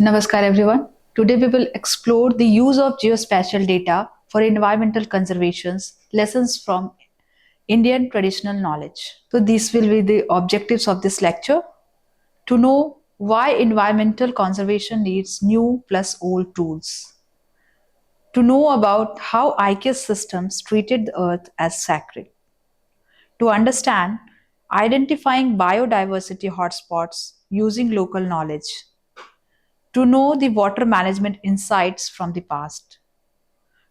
Namaskar everyone. Today we will explore the use of geospatial data for environmental conservations, lessons from Indian traditional knowledge. So these will be the objectives of this lecture: to know why environmental conservation needs new plus old tools, to know about how IKS systems treated the earth as sacred, to understand identifying biodiversity hotspots using local knowledge, to know the water management insights from the past,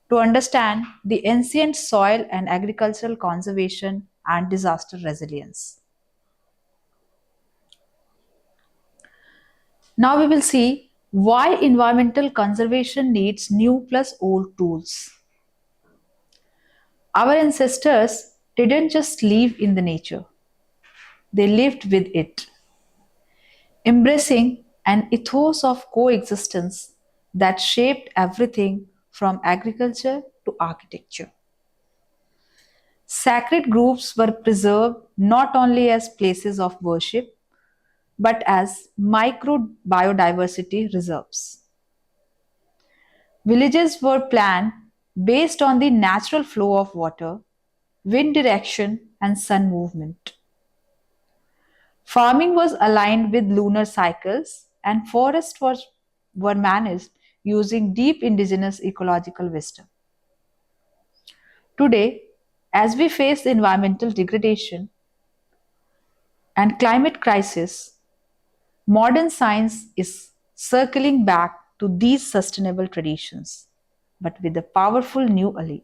to understand the ancient soil and agricultural conservation and disaster resilience. Now we will see why environmental conservation needs new plus old tools. Our ancestors didn't just live in the nature, they lived with it, embracing an ethos of coexistence that shaped everything from agriculture to architecture. Sacred groves were preserved not only as places of worship but as micro biodiversity reserves. Villages were planned based on the natural flow of water, wind direction, and sun movement. Farming was aligned with lunar cycles, and were managed using deep indigenous ecological wisdom. Today, as we face environmental degradation and climate crisis, modern science is circling back to these sustainable traditions, but with a powerful new ally: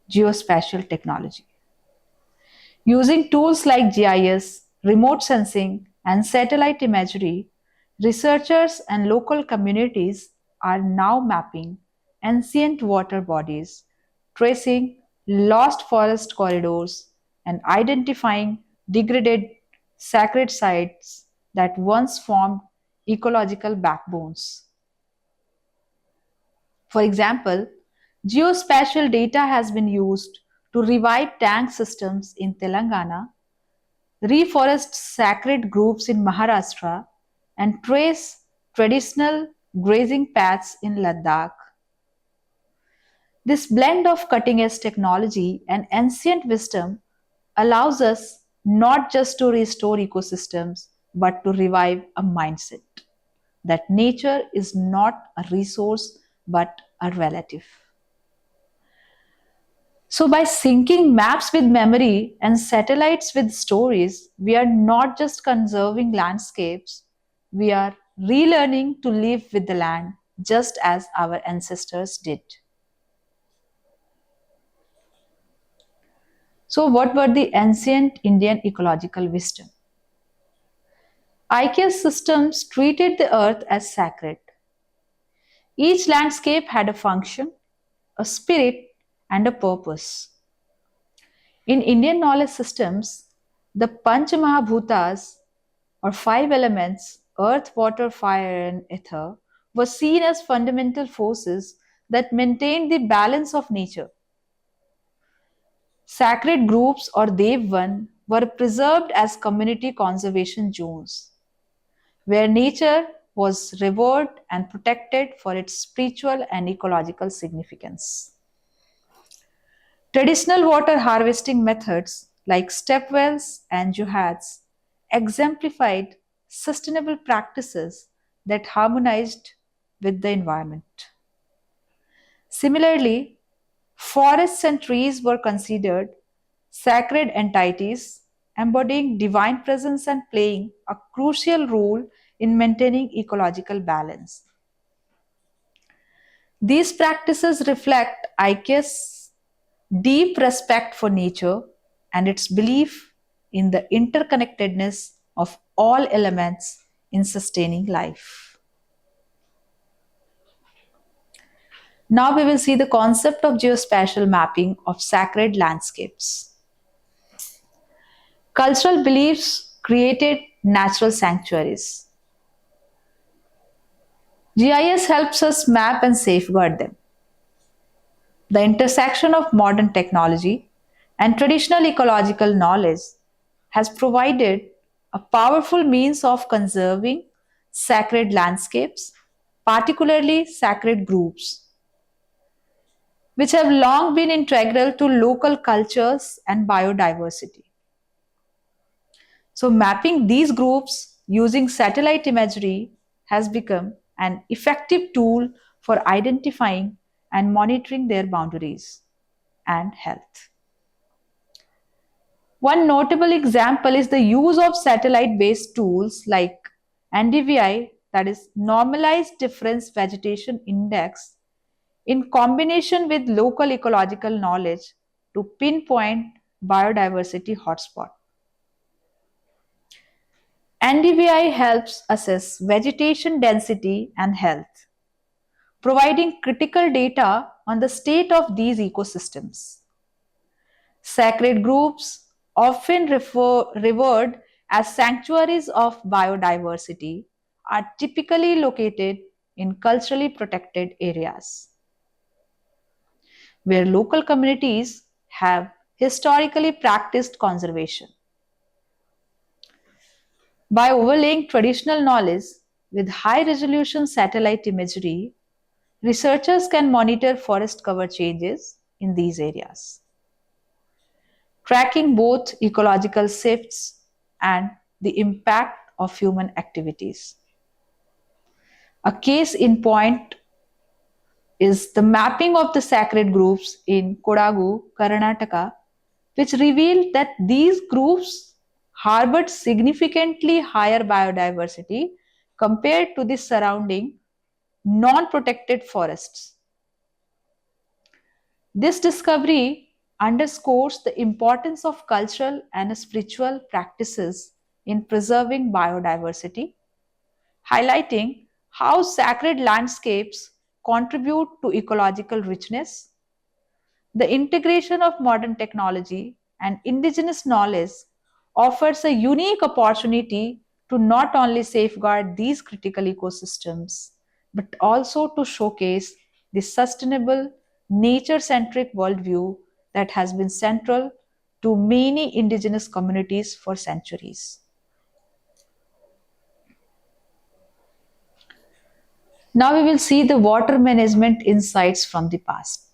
geospatial technology. Using tools like GIS, remote sensing, and satellite imagery, researchers and local communities are now mapping ancient water bodies, tracing lost forest corridors, and identifying degraded sacred sites that once formed ecological backbones. For example, geospatial data has been used to revive tank systems in Telangana, reforest sacred groves in Maharashtra, and trace traditional grazing paths in Ladakh. This blend of cutting edge technology and ancient wisdom allows us not just to restore ecosystems but to revive a mindset that nature is not a resource but a relative. So, by syncing maps with memory and satellites with stories, we are not just conserving landscapes, we are relearning to live with the land just as our ancestors did. So, what were the ancient Indian ecological wisdom? IKEA systems treated the earth as sacred. Each landscape had a function, a spirit, and a purpose. In Indian knowledge systems, the Panch Mahabhutas, or five elements, earth, water, fire, and ether, were seen as fundamental forces that maintained the balance of nature. Sacred groups or Devvan were preserved as community conservation zones, where nature was revered and protected for its spiritual and ecological significance. Traditional water harvesting methods like step wells and juhads exemplified sustainable practices that harmonized with the environment. Similarly, forests and trees were considered sacred entities embodying divine presence and playing a crucial role in maintaining ecological balance. These practices reflect IKEA's deep respect for nature and its belief in the interconnectedness of all elements in sustaining life. Now we will see the concept of geospatial mapping of sacred landscapes. Cultural beliefs created natural sanctuaries. GIS helps us map and safeguard them. The intersection of modern technology and traditional ecological knowledge has provided a powerful means of conserving sacred landscapes, particularly sacred groups, which have long been integral to local cultures and biodiversity. So, mapping these groups using satellite imagery has become an effective tool for identifying and monitoring their boundaries and health. One notable example is the use of satellite based tools like NDVI, that is Normalized Difference Vegetation Index, in combination with local ecological knowledge to pinpoint biodiversity hotspot. NDVI helps assess vegetation density and health, providing critical data on the state of these ecosystems. Sacred groups, often revered as sanctuaries of biodiversity, are typically located in culturally protected areas where local communities have historically practiced conservation. By overlaying traditional knowledge with high resolution satellite imagery, researchers can monitor forest cover changes in these areas, tracking both ecological shifts and the impact of human activities. A case in point is the mapping of the sacred groups in Kodagu, Karnataka, which revealed that these groups harbored significantly higher biodiversity compared to the surrounding non protected forests. This discovery underscores the importance of cultural and spiritual practices in preserving biodiversity, highlighting how sacred landscapes contribute to ecological richness. The integration of modern technology and indigenous knowledge offers a unique opportunity to not only safeguard these critical ecosystems, but also to showcase the sustainable, nature centric worldview that has been central to many indigenous communities for centuries. Now we will see the water management insights from the past.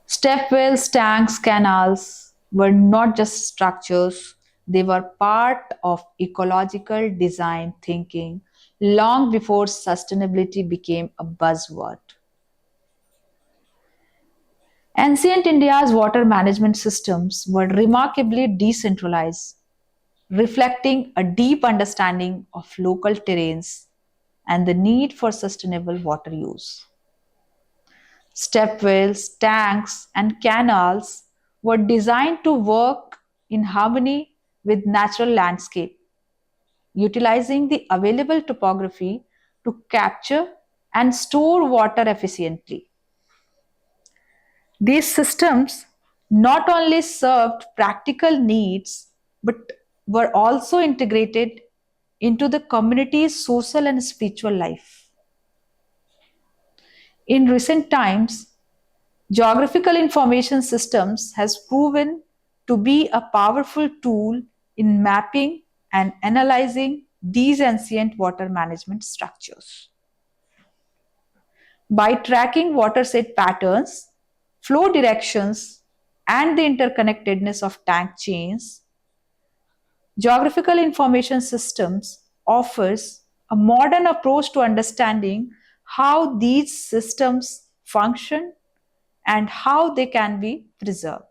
Step wells, tanks, canals were not just structures, they were part of ecological design thinking long before sustainability became a buzzword. Ancient India's water management systems were remarkably decentralized, reflecting a deep understanding of local terrains and the need for sustainable water use. Step wells, tanks, and canals were designed to work in harmony with natural landscape, utilizing the available topography to capture and store water efficiently. These systems not only served practical needs but were also integrated into the community's social and spiritual life. In recent times, geographical information systems has proven to be a powerful tool in mapping and analyzing these ancient water management structures. By tracking watershed patterns, flow directions, and the interconnectedness of tank chains, geographical information systems offers a modern approach to understanding how these systems function and how they can be preserved.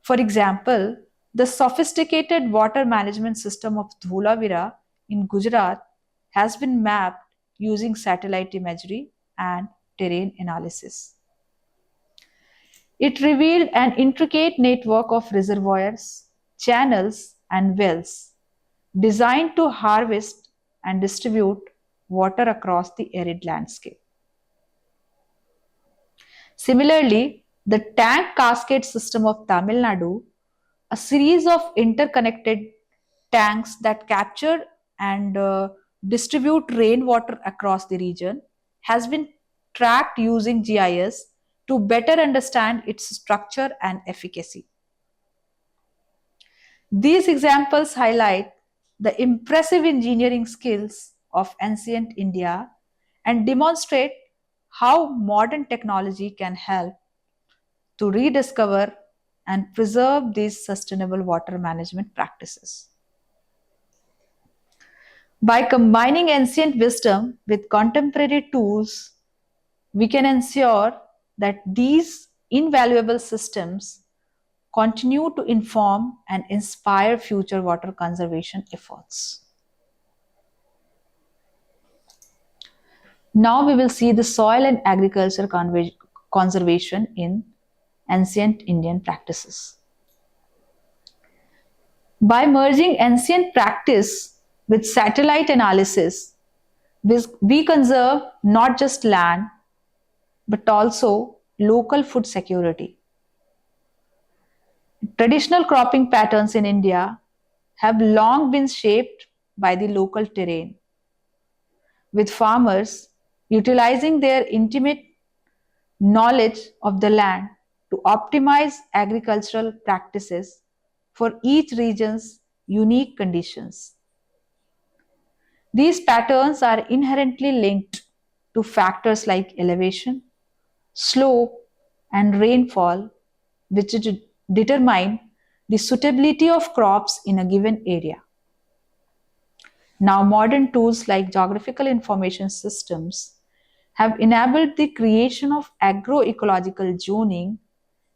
For example, the sophisticated water management system of Dholavira in Gujarat has been mapped using satellite imagery and terrain analysis. It revealed an intricate network of reservoirs, channels, and wells designed to harvest and distribute water across the arid landscape. Similarly, the tank cascade system of Tamil Nadu, a series of interconnected tanks that capture and distribute rainwater across the region, has been tracked using GIS to better understand its structure and efficacy. These examples highlight the impressive engineering skills of ancient India and demonstrate how modern technology can help to rediscover and preserve these sustainable water management practices. By combining ancient wisdom with contemporary tools, we can ensure that these invaluable systems continue to inform and inspire future water conservation efforts. Now we will see the soil and agriculture conservation in ancient Indian practices. By merging ancient practice with satellite analysis, we conserve not just land but also local food security. Traditional cropping patterns in India have long been shaped by the local terrain, with farmers utilizing their intimate knowledge of the land to optimize agricultural practices for each region's unique conditions. These patterns are inherently linked to factors like elevation, slope, and rainfall, which determine the suitability of crops in a given area. Now, modern tools like geographical information systems have enabled the creation of agroecological zoning,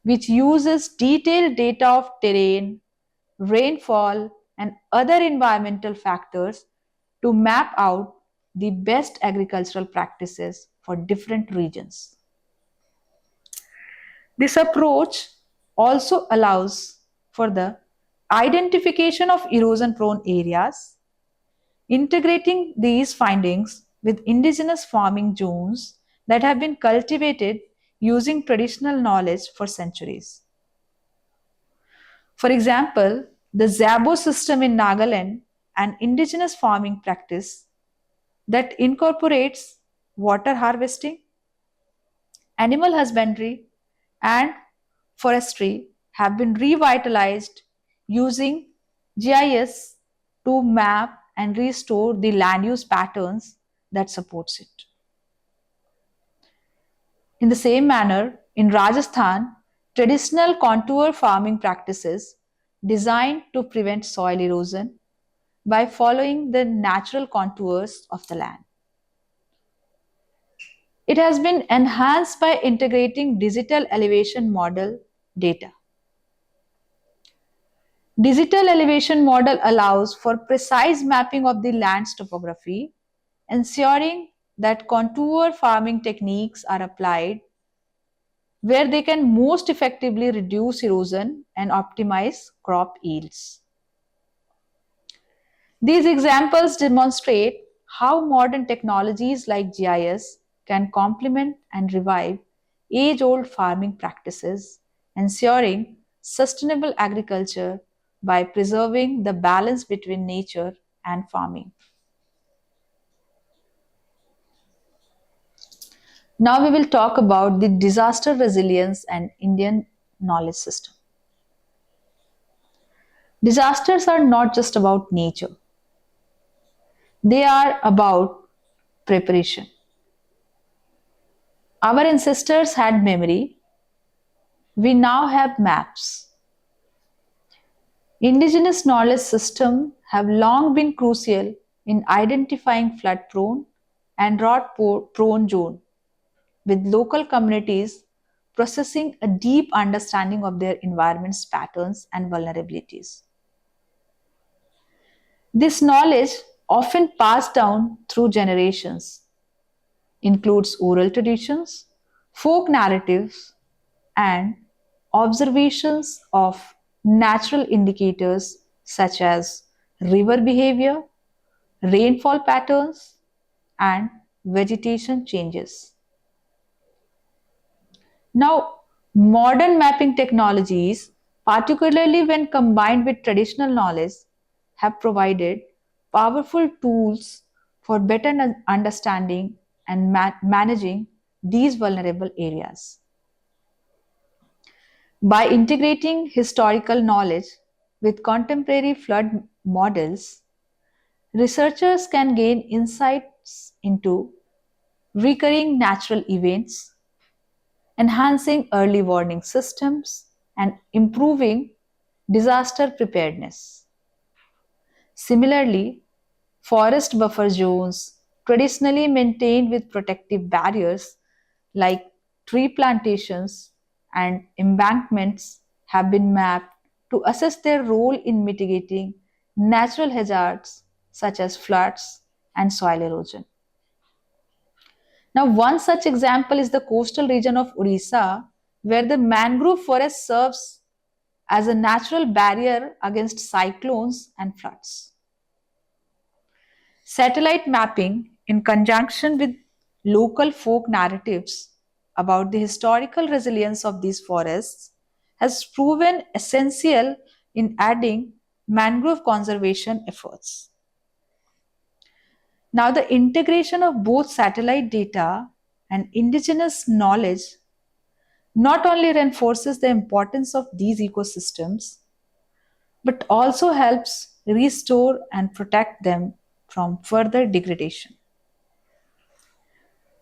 which uses detailed data of terrain, rainfall, and other environmental factors to map out the best agricultural practices for different regions. This approach also allows for the identification of erosion prone areas, integrating these findings with indigenous farming zones that have been cultivated using traditional knowledge for centuries. For example, the Zabo system in Nagaland, an indigenous farming practice that incorporates water harvesting, animal husbandry, and forestry, have been revitalized using GIS to map and restore the land use patterns that supports it. In the same manner, in Rajasthan, traditional contour farming practices designed to prevent soil erosion by following the natural contours of the land. It has been enhanced by integrating digital elevation model data. Digital elevation model allows for precise mapping of the land's topography, ensuring that contour farming techniques are applied where they can most effectively reduce erosion and optimize crop yields. These examples demonstrate how modern technologies like GIS can complement and revive age old farming practices, ensuring sustainable agriculture by preserving the balance between nature and farming. Now we will talk about the disaster resilience and Indian knowledge system. Disasters are not just about nature, they are about preparation. Our ancestors had memory, we now have maps. Indigenous knowledge systems have long been crucial in identifying flood prone and drought prone zones, with local communities processing a deep understanding of their environment's patterns and vulnerabilities. This knowledge, often passed down through generations, includes oral traditions, folk narratives, and observations of natural indicators such as river behavior, rainfall patterns, and vegetation changes. Now, modern mapping technologies, particularly when combined with traditional knowledge, have provided powerful tools for better understanding and managing these vulnerable areas. By integrating historical knowledge with contemporary flood models, Researchers can gain insights into recurring natural events, enhancing early warning systems, and improving disaster preparedness. Similarly, forest buffer zones, traditionally maintained with protective barriers like tree plantations and embankments, have been mapped to assess their role in mitigating natural hazards such as floods and soil erosion. Now, one such example is the coastal region of Orissa, where the mangrove forest serves as a natural barrier against cyclones and floods. Satellite mapping, in conjunction with local folk narratives about the historical resilience of these forests, has proven essential in adding mangrove conservation efforts. Now, the integration of both satellite data and indigenous knowledge not only reinforces the importance of these ecosystems, but also helps restore and protect them from further degradation.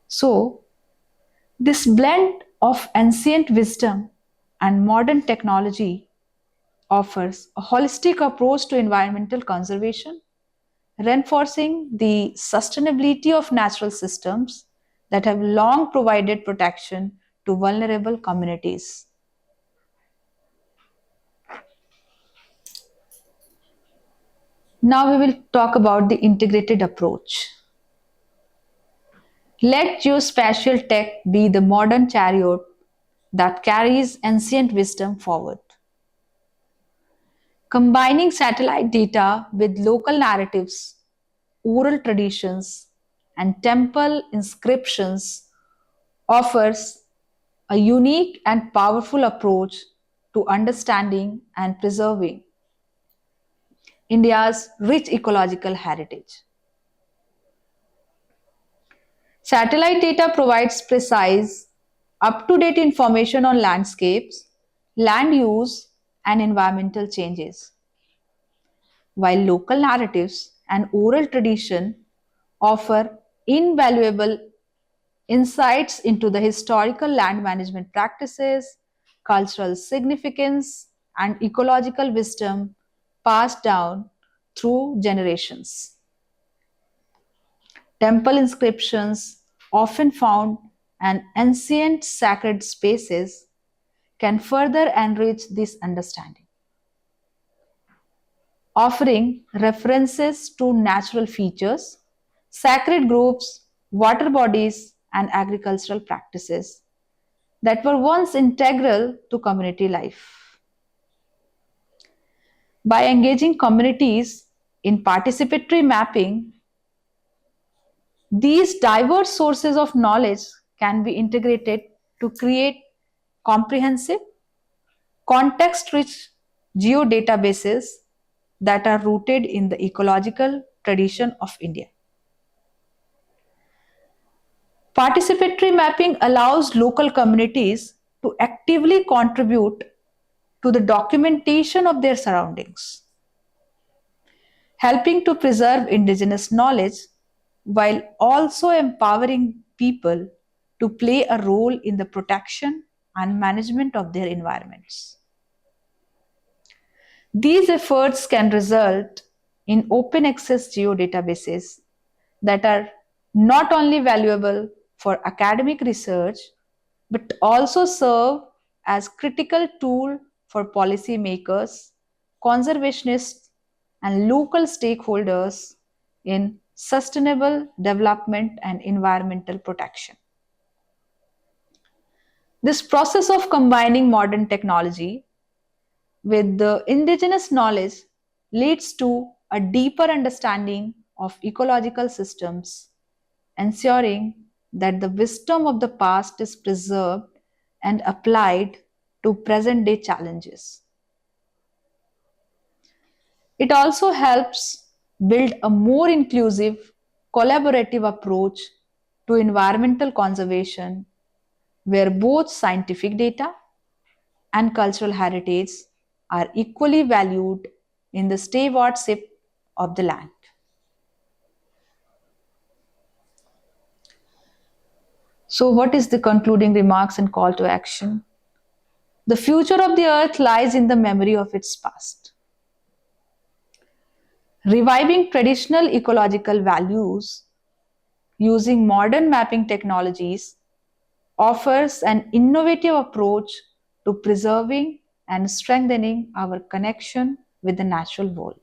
So, this blend of ancient wisdom and modern technology offers a holistic approach to environmental conservation, reinforcing the sustainability of natural systems that have long provided protection to vulnerable communities. Now we will talk about the integrated approach. Let geospatial tech be the modern chariot that carries ancient wisdom forward. Combining satellite data with local narratives, oral traditions, and temple inscriptions offers a unique and powerful approach to understanding and preserving India's rich ecological heritage. Satellite data provides precise, up to date information on landscapes, land use, and environmental changes, while local narratives and oral tradition offer invaluable insights into the historical land management practices, cultural significance, and ecological wisdom passed down through generations. Temple inscriptions, often found in ancient sacred spaces, can further enrich this understanding, offering references to natural features, sacred groups, water bodies, and agricultural practices that were once integral to community life. By engaging communities in participatory mapping, these diverse sources of knowledge can be integrated to create comprehensive, context rich geodatabases that are rooted in the ecological tradition of India. Participatory mapping allows local communities to actively contribute to the documentation of their surroundings, helping to preserve indigenous knowledge while also empowering people to play a role in the protection and management of their environments. These efforts can result in open access geodatabases that are not only valuable for academic research but also serve as critical tool for policymakers, conservationists, and local stakeholders in sustainable development and environmental protection. This process of combining modern technology with the indigenous knowledge leads to a deeper understanding of ecological systems, ensuring that the wisdom of the past is preserved and applied to present day challenges. It also helps build a more inclusive, collaborative approach to environmental conservation where both scientific data and cultural heritage are equally valued in the stewardship of the land. So, what is the concluding remarks and call to action? The future of the earth lies in the memory of its past. Reviving traditional ecological values using modern mapping technologies offers an innovative approach to preserving and strengthening our connection with the natural world.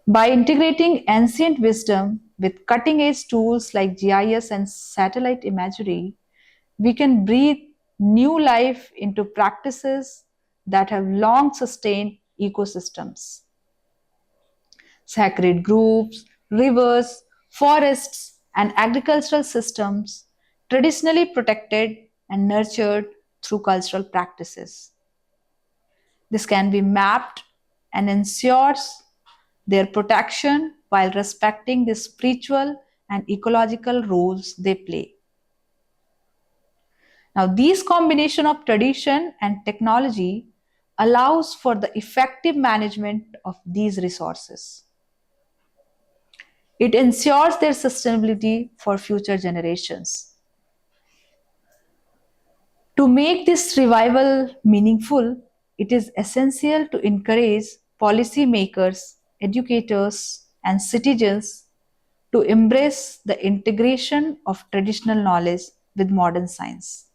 By integrating ancient wisdom with cutting edge tools like GIS and satellite imagery, we can breathe new life into practices that have long sustained ecosystems. Sacred groves, rivers, forests, and agricultural systems traditionally protected and nurtured through cultural practices. This can be mapped and ensures their protection while respecting the spiritual and ecological roles they play. Now, this combination of tradition and technology allows for the effective management of these resources. It ensures their sustainability for future generations. To make this revival meaningful, it is essential to encourage policymakers, educators, and citizens to embrace the integration of traditional knowledge with modern science.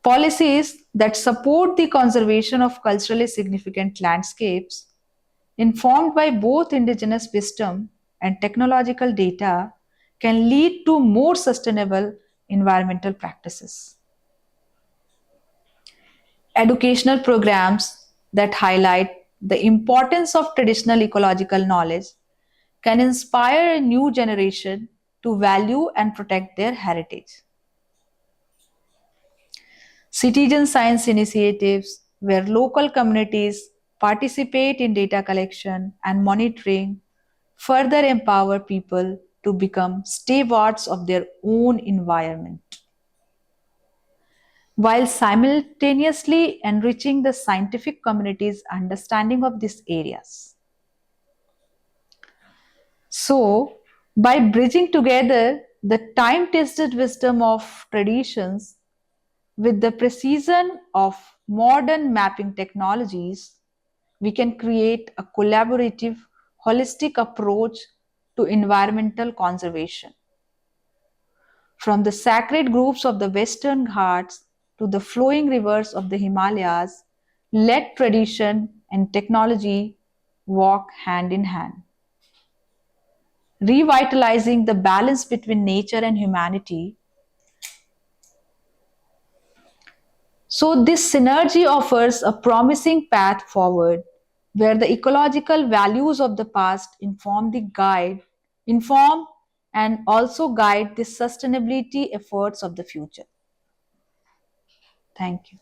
Policies that support the conservation of culturally significant landscapes, informed by both indigenous wisdom and technological data, can lead to more sustainable environmental practices. Educational programs that highlight the importance of traditional ecological knowledge can inspire a new generation to value and protect their heritage. Citizen science initiatives, where local communities participate in data collection and monitoring, further empower people to become stewards of their own environment, while simultaneously enriching the scientific community's understanding of these areas. So, by bridging together the time tested wisdom of traditions with the precision of modern mapping technologies, we can create a collaborative, holistic approach to environmental conservation. From the sacred groves of the Western Ghats to the flowing rivers of the Himalayas, let tradition and technology walk hand in hand, revitalizing the balance between nature and humanity. So, this synergy offers a promising path forward where the ecological values of the past inform and also guide the sustainability efforts of the future. Thank you.